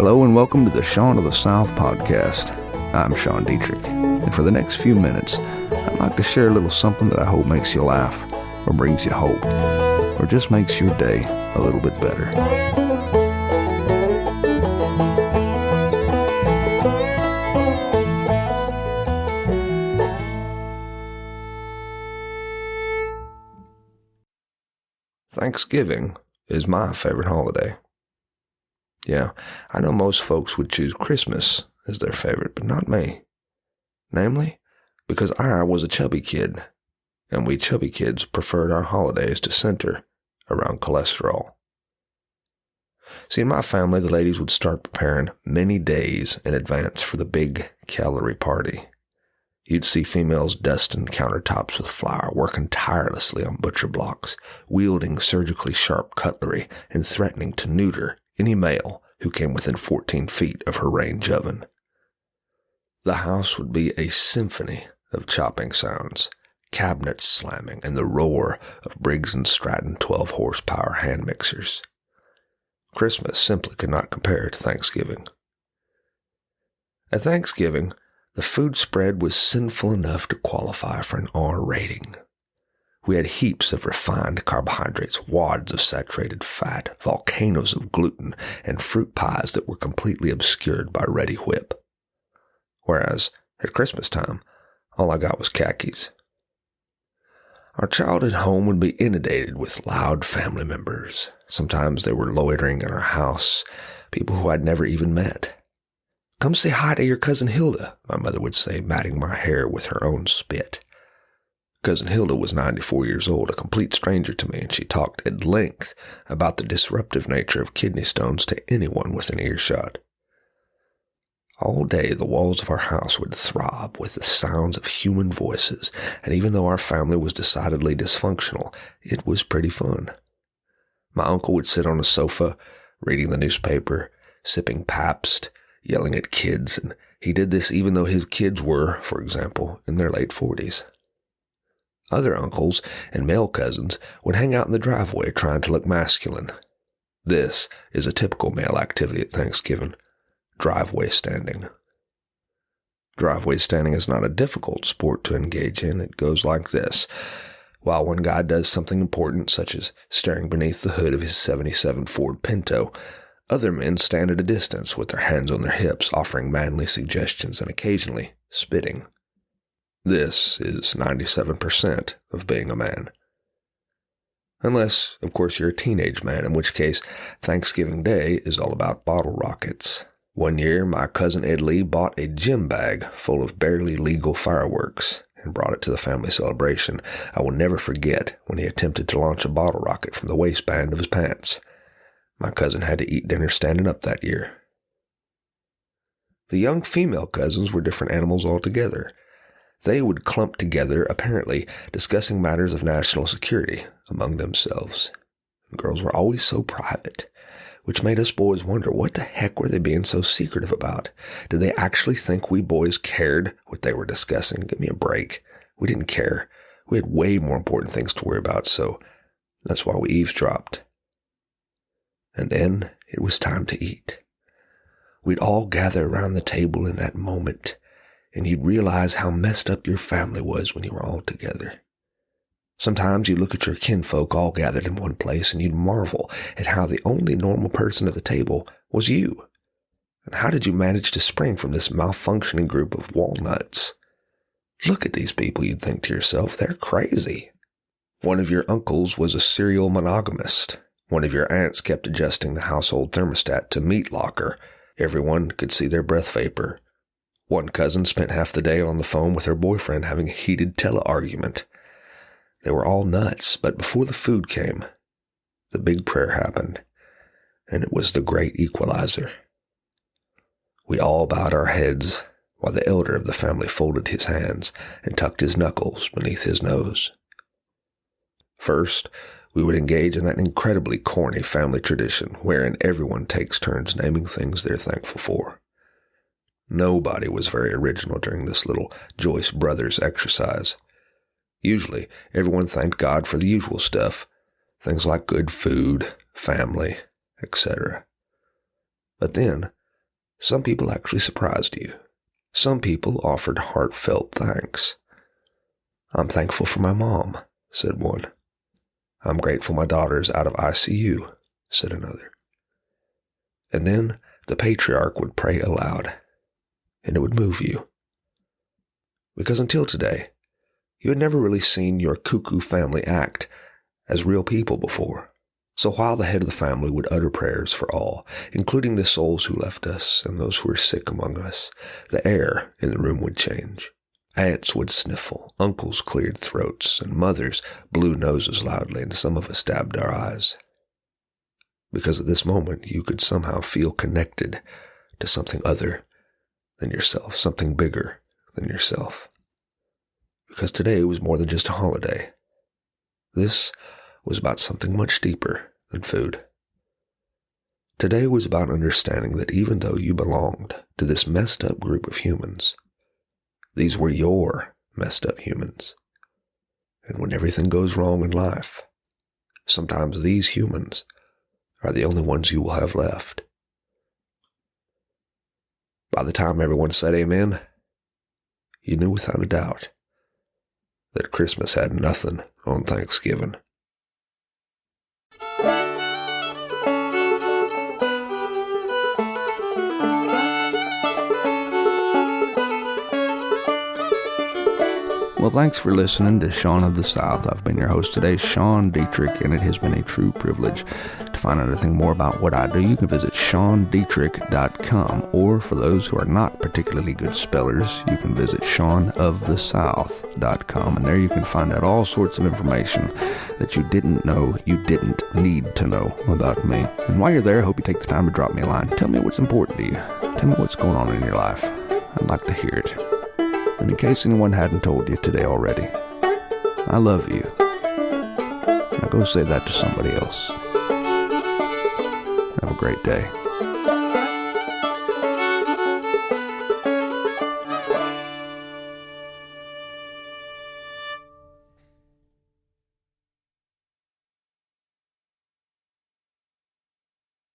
Hello and welcome to the Sean of the South podcast. I'm Sean Dietrich, and for the next few minutes, I'd like to share a little something that I hope makes you laugh, or brings you hope, or just makes your day a little bit better. Thanksgiving is my favorite holiday. Yeah, I know most folks would choose Christmas as their favorite, but not me. Namely, because I was a chubby kid, and we chubby kids preferred our holidays to center around cholesterol. See, in my family, the ladies would start preparing many days in advance for the big calorie party. You'd see females dusting countertops with flour, working tirelessly on butcher blocks, wielding surgically sharp cutlery, and threatening to neuter any male who came within 14 feet of her range oven. The house would be a symphony of chopping sounds, cabinets slamming, and the roar of Briggs & Stratton 12-horsepower hand mixers. Christmas simply could not compare to Thanksgiving. At Thanksgiving, the food spread was sinful enough to qualify for an R rating. We had heaps of refined carbohydrates, wads of saturated fat, volcanoes of gluten, and fruit pies that were completely obscured by Ready Whip. Whereas, at Christmas time, all I got was khakis. Our childhood home would be inundated with loud family members. Sometimes they were loitering in our house, people who I'd never even met. "Come say hi to your Cousin Hilda," my mother would say, matting my hair with her own spit. Cousin Hilda was 94 years old, a complete stranger to me, and she talked at length about the disruptive nature of kidney stones to anyone within earshot. All day, the walls of our house would throb with the sounds of human voices, and even though our family was decidedly dysfunctional, it was pretty fun. My uncle would sit on a sofa, reading the newspaper, sipping Pabst, yelling at kids, and he did this even though his kids were, for example, in their late 40s. Other uncles and male cousins would hang out in the driveway trying to look masculine. This is a typical male activity at Thanksgiving: driveway standing. Driveway standing is not a difficult sport to engage in. It goes like this. While one guy does something important, such as staring beneath the hood of his 77 Ford Pinto, other men stand at a distance with their hands on their hips, offering manly suggestions and occasionally spitting. This is 97% of being a man. Unless, of course, you're a teenage man, in which case Thanksgiving Day is all about bottle rockets. One year, my cousin Ed Lee bought a gym bag full of barely legal fireworks and brought it to the family celebration. I will never forget when he attempted to launch a bottle rocket from the waistband of his pants. My cousin had to eat dinner standing up that year. The young female cousins were different animals altogether. They would clump together, apparently discussing matters of national security among themselves. Girls were always so private, which made us boys wonder what the heck were they being so secretive about. Did they actually think we boys cared what they were discussing? Give me a break. We didn't care. We had way more important things to worry about, so that's why we eavesdropped. And then it was time to eat. We'd all gather around the table in that moment, and you'd realize how messed up your family was when you were all together. Sometimes you'd look at your kinfolk all gathered in one place, and you'd marvel at how the only normal person at the table was you. And how did you manage to spring from this malfunctioning group of walnuts? Look at these people, you'd think to yourself, they're crazy. One of your uncles was a serial monogamist. One of your aunts kept adjusting the household thermostat to meat locker. Everyone could see their breath vapor. One cousin spent half the day on the phone with her boyfriend having a heated tele-argument. They were all nuts, but before the food came, the big prayer happened, and it was the great equalizer. We all bowed our heads while the elder of the family folded his hands and tucked his knuckles beneath his nose. First, we would engage in that incredibly corny family tradition wherein everyone takes turns naming things they're thankful for. Nobody was very original during this little Joyce Brothers exercise. Usually, everyone thanked God for the usual stuff, things like good food, family, etc. But then, Some people actually surprised you. Some people offered heartfelt thanks. "I'm thankful for my mom," said one. "I'm grateful my daughter's out of ICU," said another. And then the patriarch would pray aloud, and it would move you. Because until today, you had never really seen your cuckoo family act as real people before. So while the head of the family would utter prayers for all, including the souls who left us and those who were sick among us, the air in the room would change. Aunts would sniffle, uncles cleared throats, and mothers blew noses loudly, and some of us dabbed our eyes. Because at this moment you could somehow feel connected to something other than yourself, something bigger than yourself. Because today was more than just a holiday. This was about something much deeper than food. Today was about understanding that even though you belonged to this messed up group of humans, these were your messed up humans. And when everything goes wrong in life, sometimes these humans are the only ones you will have left. By the time everyone said amen, you knew without a doubt that Christmas had nothing on Thanksgiving. Well, thanks for listening to Sean of the South. I've been your host today, Sean Dietrich, and it has been a true privilege. To find out anything more about what I do, you can visit SeanDietrich.com, or for those who are not particularly good spellers, you can visit SeanOfTheSouth.com, and there you can find out all sorts of information that you didn't know you didn't need to know about me. And while you're there, I hope you take the time to drop me a line. Tell me what's important to you. Tell me what's going on in your life. I'd like to hear it. And in case anyone hadn't told you today already, I love you. Now go say that to somebody else. Have a great day.